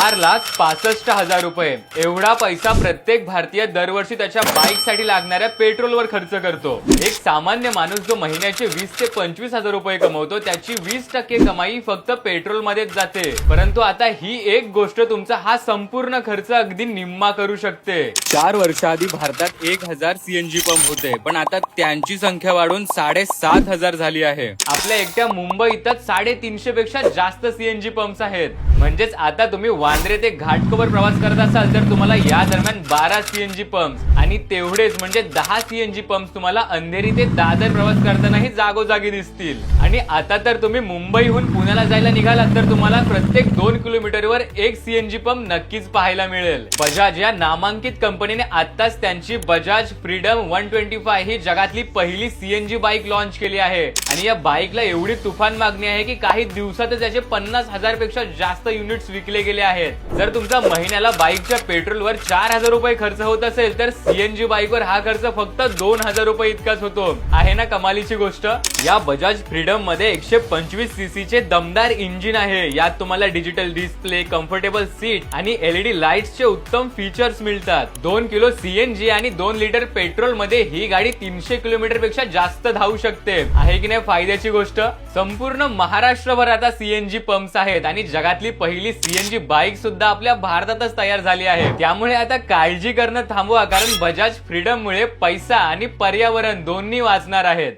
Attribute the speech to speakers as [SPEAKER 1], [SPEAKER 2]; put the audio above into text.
[SPEAKER 1] 4,65,000 रुपये एवढा पैसा प्रत्येक भारतीय दरवर्षी त्याच्या बाईक साठी लागणाऱ्या पेट्रोलवर खर्च करतो। एक सामान्य माणूस जो महिन्याचे 20 ते 25,000 रुपये कमवतो त्याची 20% कमाई फक्त पेट्रोल मध्येच जाते। परंतु आता ही एक गोष्ट तुमचा हा संपूर्ण खर्च अगदी निम्मा करू शकते। 4 वर्षाआधी भारतात 1000 सीएनजी पंप होते, पण आता त्यांची संख्या वाढून 7,500 झाली आहे। आपल्या एकट्या मुंबईतच 350 पेक्षा जास्त सीएनजी पंप्स आहेत। म्हणजेच आता तुम्ही वांद्रे ते घाटकोपर प्रवास करत असाल तर तुम्हाला या दरम्यान 12 सीएनजी पंप्स आणि तेवढेच म्हणजे 10 सीएनजी पंप्स तुम्हाला अंधेरी ते दादर प्रवास करतानाही जागोजागी दिसतील। आणि आता तर तुम्ही मुंबईहून पुण्याला जायला निघालात तर तुम्हाला प्रत्येक 2 किलोमीटरवर एक सीएनजी पंप नक्कीच पाहायला मिळेल। बजाज या नामांकित कंपनीने आताच त्यांची बजाज फ्रीडम 125 ही जगातली पहिली सीएनजी बाईक लॉन्च केली आहे आणि या बाईकला एवढी तुफान मागणी आहे की काही दिवसातच याचे 50,000 पेक्षा जास्त युनिट्स विकले गेले आहेत। जर तुमचा महिन्याला बाईकच्या पेट्रोलवर 4,000 रुपये खर्च होत असेल तर सीएनजी बाईकवर हा खर्च फक्त 2,000 रुपये इतकाच होतो। आहे ना कमालीची गोष्ट। या बजाज फ्रीडम मध्ये 125 सीसी चे दमदार इंजिन आहे। यात तुम्हाला डिजिटल डिस्प्ले, कम्फर्टेबल सीट आणि एलईडी लाईट्स चे उत्तम फीचर्स मिळतात। 2 किलो सीएनजी आणि 2 लिटर पेट्रोल मध्ये ही गाडी 300 किलोमीटर पेक्षा जास्त धावू शकते। आहे की नाही फायद्याची गोष्ट। संपूर्ण महाराष्ट्रभर आता सीएनजी पंप्स आहेत आणि जगातली पहिली सीएनजी बाईक सुद्धा आपल्या भारतातच तयार झाली आहे। त्यामुळे आता काळजी करणं थांबवा, कारण बजाज फ्रीडम मुळे पैसा आणि पर्यावरण दोन्ही वाचणार आहेत।